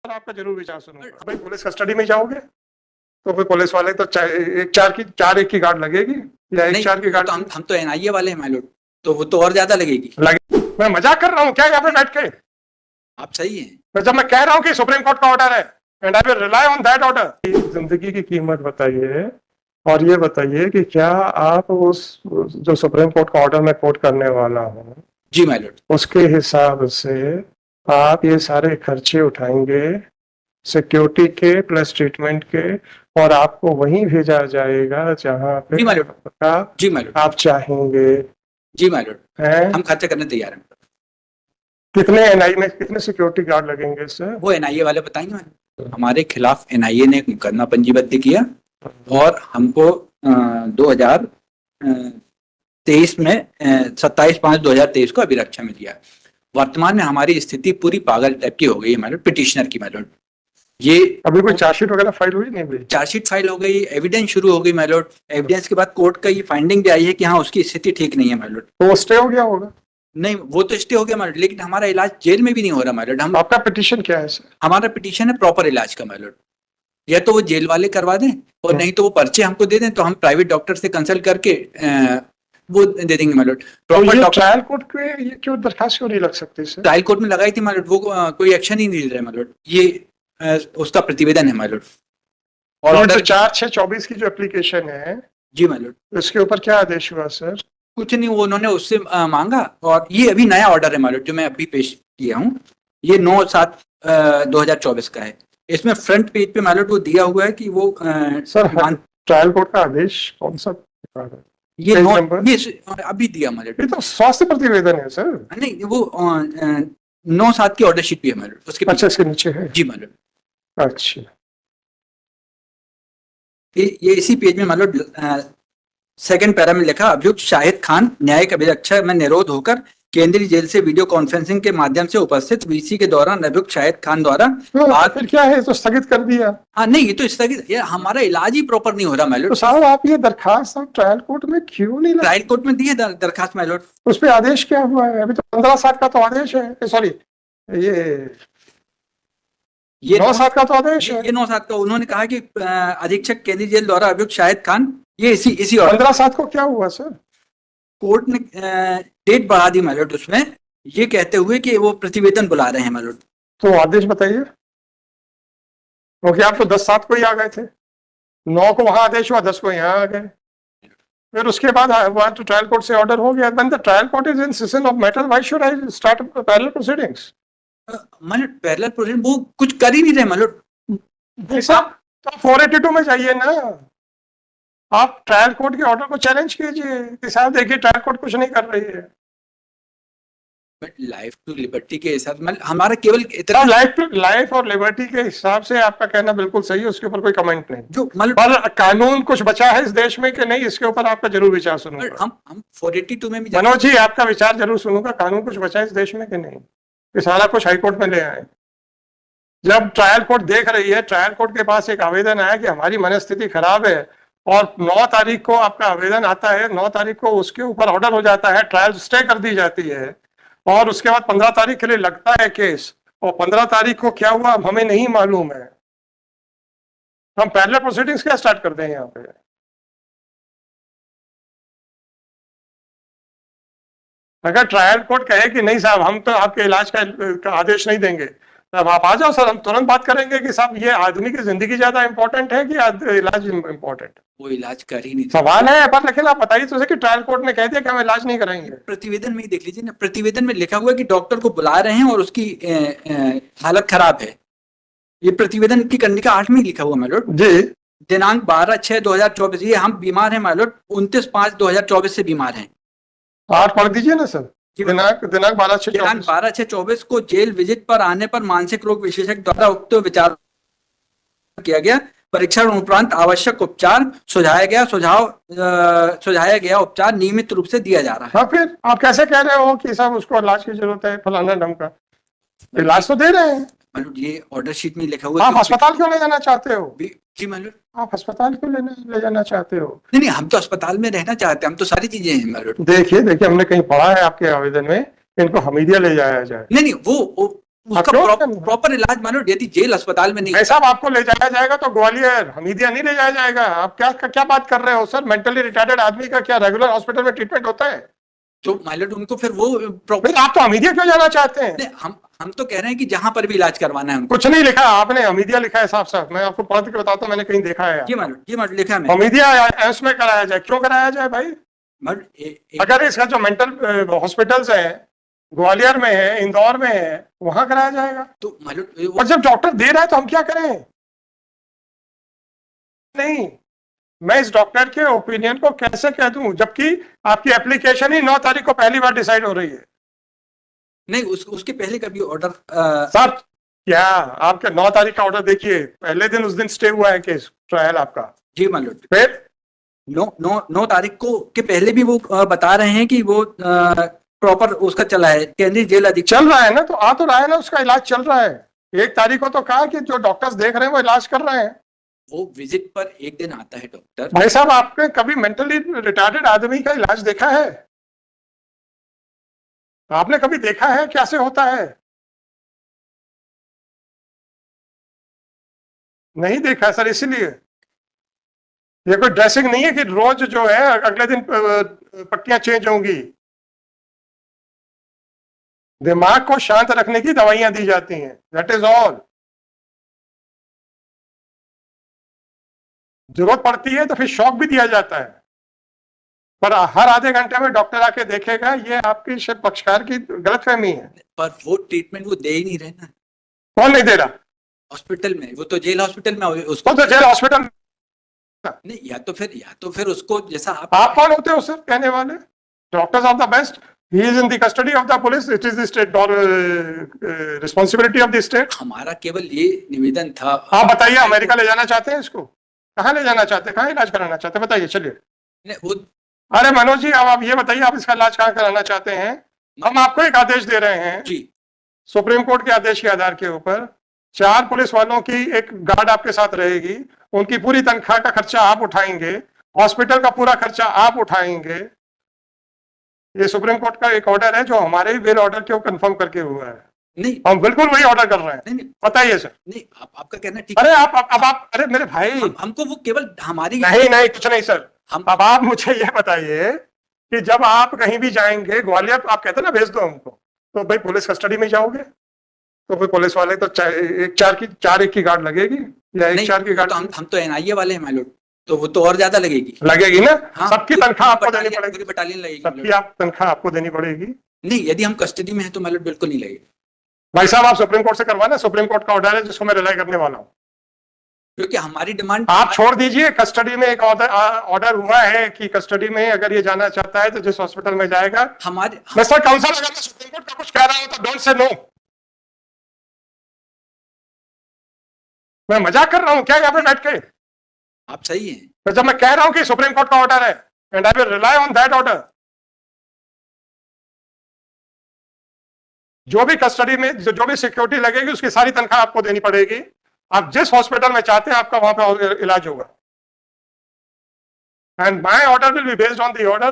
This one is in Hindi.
ऊपर आपका जरूर विचार सुनूंगा। भाई पुलिस कस्टडी में जाओगे तो फिर पुलिस वाले तो चार एक की गार्ड लगेगी या एक नहीं, चार की गार्ड तो हम तो एनआईए वाले हैं माइलोड, तो वो तो और ज्यादा लगेगी। मैं मजाक कर रहा हूँ क्या यहाँ पे बैठ के? आप सही हैं। जब मैं कह रहा हूँ कि सुप्रीम कोर्ट का ऑर्डर है and I will rely on that order. जिंदगी की कीमत बताइए और ये बताइए कि क्या आप उस जो सुप्रीम कोर्ट का ऑर्डर मैं कोट करने वाला हूँ जी माइलोड, उसके हिसाब से आप ये सारे खर्चे उठाएंगे सिक्योरिटी के प्लस ट्रीटमेंट के और आपको वहीं भेजा जाएगा जहां पे जी माइलोड, जी माइलोड, आप चाहेंगे। जी माइलोड, हैं? हम खर्चा करने तैयार हैं। कितने एनआई में कितने सिक्योरिटी गार्ड लगेंगे इससे? वो एनआईए वाले बताएंगे माइलोड। हमारे खिलाफ एनआईए ने मुकदमा पंजीबद्ध किया और हमको 2023 में 27/5/2023 को अभिरक्षा में दिया। वर्तमान में हमारी स्थिति पूरी पागल टाइप की हो गई है माइलोड, पिटिशनर की माइलोड। ये अभी कोई चार्जशीट वगैरह फाइल हुई नहीं? हुई चार्जशीट फाइल हो गई, एविडेंस शुरू हो गई माइलोड। एविडेंस के बाद कोर्ट का ये फाइंडिंग भी आई है कि हाँ उसकी स्थिति ठीक नहीं है माइलोड। तो वो स्टे हो गया होगा? नहीं, वो तो स्टे हो गया माइलोड, लेकिन हमारा इलाज जेल में भी नहीं हो रहा माइलोड। हम आपका पिटीशन क्या है सर? हमारा पिटीशन है प्रॉपर इलाज का माइलोड। या तो वो जेल वाले करवा दें और नहीं तो वो पर्चे हमको दे दें, तो हम प्राइवेट डॉक्टर से कंसल्ट करके वो दे देंगे माइलोड। प्रॉपर ट्रायल कोर्ट पे ये क्यों दरखास्त क्यों नहीं लग सकती सर? ट्रायल कोर्ट में लगाई थी माइलोड, वो कोई एक्शन ही नहीं ले रहे माइलोड। ये उसका प्रतिवेदन है माइलोड। और ऑर्डर 4/6/24 की जो एप्लीकेशन है जी माइलोड, उसके ऊपर क्या आदेश हुआ सर? कुछ नहीं, वो उन्होंने उससे मांगा और ये अभी नया ऑर्डर है माइलोड जो मैं अभी पेश किया हूँ। ये 9/7/2024 का है। इसमें फ्रंट पेज पे माइलोड वो दिया हुआ है कि वो सर ट्रायल कोर्ट का आदेश कौन सा? ये अभी दिया माइलोड। ये तो स्वास्थ्य प्रतिवेदन है सर। नहीं, वो 9/7 की ऑर्डर शीट भी है माइलोड उसके। अच्छा, इसके नीचे है? जी माइलोड। अच्छा, ये इसी पेज में माइलोड सेकंड पैरा में लिखा, अभियुक्त शाहिद खान न्यायिक अभिरक्षा में निरोध होकर केंद्रीय जेल से वीडियो कॉन्फ्रेंसिंग के माध्यम से उपस्थित वीसी के दौरान अभियुक्त शाहिद खान द्वारा फिर क्या है, तो स्थगित कर दिया। हाँ नहीं, ये तो स्थगित, ये हमारा इलाज ही प्रॉपर नहीं हो रहा माइलोड। तो साहब आप ये दरखास्त ट्रायल कोर्ट में क्यों नहीं? ट्रायल कोर्ट में दी है दरखास्त माइलोड। उस पर आदेश क्या हुआ है? अभी तो 15/7 का तो आदेश है, सॉरी ये 9/7 का तो आदेश है। ये 9/7 का उन्होंने कहा कि अधीक्षक केंद्रीय जेल द्वारा अभियुक्त शाहिद खान, ये इसी ऑर्डर 15/7 को क्या हुआ सर? कोर्ट ने डेट बढ़ा दी माइलोड उसमें, ये कहते हुए कि वो प्रतिवेदन बुला रहे हैं माइलोड। तो आदेश बताइए, क्योंकि आप तो 10/7 को ही आ गए थे। 9 को वहां आदेश हुआ, 10 को यहाँ आ गए। फिर उसके बाद तो ट्रायल कोर्ट से ऑर्डर हो गया। When the trial court is in session of matter, why should I start parallel proceedings? Myeloid parallel proceeding वो कुछ कर ही नहीं रहे माइलोड। ऐसा तो 482 में जाइए ना, आप ट्रायल कोर्ट के ऑर्डर को चैलेंज कीजिए कि साहब देखिए ट्रायल कोर्ट कुछ नहीं कर रही है। बट लाइफ टू लिबर्टी के हिसाब मतलब हमारा केवल इतना लाइफ और लिबर्टी के हिसाब से आपका कहना बिल्कुल सही है, उसके ऊपर कोई कमेंट नहीं। जो मतलब पर कानून कुछ बचा है इस देश में कि नहीं, इसके ऊपर आपका जरूर विचार सुनूंगा। हम 482 में भी मनोज जी आपका विचार जरूर सुनूंगा। कानून कुछ बचा है इस देश में कि नहीं, ये सारा कुछ हाईकोर्ट में ले आए। जब ट्रायल कोर्ट देख रही है, ट्रायल कोर्ट के पास एक आवेदन आया कि हमारी मनस्थिति खराब है और 9 तारीख को आपका आवेदन आता है, 9 तारीख को उसके ऊपर ऑर्डर हो जाता है, ट्रायल स्टे कर दी जाती है और उसके बाद 15 तारीख के लिए लगता है केस, और 15 तारीख को क्या हुआ हमें नहीं मालूम है। हम पैरेलल प्रोसीडिंग्स क्या स्टार्ट करते हैं यहाँ पे? अगर ट्रायल कोर्ट कहे कि नहीं साहब हम तो आपके इलाज का आदेश नहीं देंगे, तब आप आ जाओ सर, हम तुरंत बात करेंगे कि साहब ये आदमी की जिंदगी ज्यादा इंपॉर्टेंट है कि इलाज इंपॉर्टेंट? वो इलाज कर ही नहीं सवाल है पर, लेकिन आप बताइए तो कि ट्रायल कोर्ट ने कह दिया कि हम इलाज नहीं कराएंगे। प्रतिवेदन में ही देख लीजिए ना, प्रतिवेदन में लिखा हुआ है कि डॉक्टर को बुला रहे हैं और उसकी हालत खराब है। ये प्रतिवेदन की कंडिका 8 में लिखा हुआ माइलोड जी। दिनांक 12/6/2024, ये हम बीमार हैं माइलोड, 29/5/2024 से बीमार हैं। 8 पढ़ दीजिए ना सर। दिनांक 12/6/24 को जेल विजिट पर आने पर मानसिक रोग विशेषज्ञ द्वारा उक्त विचार किया गया। परीक्षण उपरांत आवश्यक उपचार सुझाया गया उपचार नियमित रूप से दिया जा रहा है। हाँ, फिर आप कैसे कह रहे हो कि साहब उसको इलाज की जरूरत है, फलाना ढंग का? इलाज तो दे रहे हैं। ये ऑर्डर शीट में लिखा हुआ है। आप अस्पताल क्यों ले जाना चाहते हो? जी माइलोड, आप अस्पताल क्यों ले जाना चाहते हो? नहीं, हम तो अस्पताल में रहना चाहते हैं, हम तो सारी चीजें हैं माइलोड। देखिए हमने कहीं पढ़ा है आपके आवेदन में इनको हमीदिया ले जाया जाए। नहीं, वो उसका क्यों? प्रॉपर इलाज मान लो यदि जेल अस्पताल में नहीं भाई साहब आपको ले जाया जाएगा तो ग्वालियर हमीदिया नहीं ले जाया जाएगा। आप क्या बात कर रहे हो सर? मेंटली रिटार्डेड आदमी का क्या रेगुलर हॉस्पिटल में ट्रीटमेंट होता है? तो माइलॉर्ड उनको फिर वो फिर आप तो हमीदिया क्यों जाना चाहते हैं? हम तो कह रहे हैं कि जहां पर भी इलाज करवाना है उनको। कुछ नहीं लिखा आपने, हमीदिया लिखा है साफ साफ। मैं आपको पढ़ के बताता हूँ, मैंने कहीं देखा है। जी माइलॉर्ड लिखा है मैंने। हमीदिया एम्स में कराया जाए। क्यों कराया जाए भाई? अगर इसका जो मेंटल हॉस्पिटल्स है ग्वालियर में है, इंदौर में है, वहां कराया जाएगा। तो माइलॉर्ड और जब डॉक्टर दे रहा है तो हम क्या करें? नहीं, मैं इस डॉक्टर के ओपिनियन को कैसे कह दूं जबकि आपकी एप्लीकेशन ही 9 तारीख को पहली बार डिसाइड हो रही है। नहीं उसके पहले का भी ऑर्डर सर क्या आपके 9 तारीख का ऑर्डर देखिए, पहले दिन उस दिन स्टे हुआ है केस ट्रायल आपका। जी माइलॉर्ड। फिर 9 तारीख को के पहले भी वो बता रहे हैं कि वो प्रॉपर उसका चला है, केंद्रीय जेल अधीक्षक चल रहा है ना, तो आ तो रहा है ना, उसका इलाज चल रहा है। 1 तारीख को तो कहा कि जो डॉक्टर्स देख रहे हैं वो इलाज कर रहे हैं। वो विजिट पर एक दिन आता है डॉक्टर। भाई साहब आपने कभी मेंटली रिटार्डेड आदमी का इलाज देखा है? आपने कभी देखा है कैसे होता है? नहीं देखा सर, इसीलिए ये कोई ड्रेसिंग नहीं है कि रोज जो है अगले दिन पट्टियां चेंज होंगी। दिमाग को शांत रखने की दवाइयां दी जाती हैं, दैट इज ऑल। जरूरत पड़ती है तो फिर शॉक भी दिया जाता है, पर हर आधे घंटे में डॉक्टर आके देखेगा, ये आपकी पक्षकार की गलतफहमी है। पर वो ट्रीटमेंट वो दे ही नहीं रहे ना। कौन नहीं दे रहा? हॉस्पिटल में, वो तो जेल हॉस्पिटल में उसको तो जेल हॉस्पिटल नहीं, या तो फिर उसको जैसा आप कौन होते हो सर कहने वाले? Doctors are the best, he is in the custody of the police, it is the state responsibility of the state. हमारा केवल ये निवेदन था। आप बताइए, अमेरिका ले जाना चाहते हैं इसको? कहाँ ले जाना चाहते हैं, कहाँ इलाज कराना चाहते हैं, बताइए चलिए। अरे मनोज जी, अब आप ये बताइए आप इसका इलाज कहाँ कराना चाहते हैं? हम आपको एक आदेश दे रहे हैं जी, सुप्रीम कोर्ट के आदेश के आधार के ऊपर। 4 पुलिस वालों की एक गार्ड आपके साथ रहेगी, उनकी पूरी तनख्वाह का खर्चा आप उठाएंगे, हॉस्पिटल का पूरा खर्चा आप उठाएंगे। ये सुप्रीम कोर्ट का एक ऑर्डर है जो हमारे ही बेल ऑर्डर के कंफर्म करके हुआ है। नहीं हम बिल्कुल वही ऑर्डर कर रहे हैं। नहीं, बताइए सर। नहीं आपका कहना ठीक। अरे आप अरे मेरे भाई, हमको वो केवल हमारी नहीं कुछ नहीं सर। अब आप मुझे ये बताइए कि जब आप कहीं भी जाएंगे ग्वालियर, आप कहते ना भेज दो हमको, तो भाई पुलिस कस्टडी में जाओगे तो फिर पुलिस वाले तो 4 की गार्ड लगेगी या 1-4 की गार्ड? हम तो एनआईए वाले हैं माइलॉर्ड, तो वो तो और ज्यादा लगेगी ना। हाँ, सबकी तनख्वाह आपको देनी पड़ेगी, पूरी बटालियन लगेगी। सबकी आप तनख्वाह आपको देनी पड़ेगी। नहीं, यदि हम कस्टडी में है तो माइलॉर्ड बिल्कुल नहीं लगेगी। भाई साहब आप सुप्रीम कोर्ट से करवाना, सुप्रीम कोर्ट का ऑर्डर है जिसको मैं रिलाई करने वाला हूँ। क्योंकि हमारी डिमांड आप छोड़ दीजिए, कस्टडी में एक ऑर्डर हुआ है कि कस्टडी में अगर ये जाना चाहता है तो जिस हॉस्पिटल में जाएगा। मिस्टर काउंसिल, अगर मैं सुप्रीम कोर्ट का कुछ कह रहा हूं तो डोंट से नो। मैं मजाक कर रहा हूं क्या यहाँ पे बैठ के? आप सही हैं। तो जब मैं कह रहा हूं कि सुप्रीम कोर्ट का ऑर्डर है and I will rely on that order, जो भी कस्टडी में जो भी सिक्योरिटी लगेगी उसकी सारी तनख्वाह आपको देनी पड़ेगी। आप जिस हॉस्पिटल में चाहते हैं आपका वहां पे इलाज होगा। And my order will be based on the order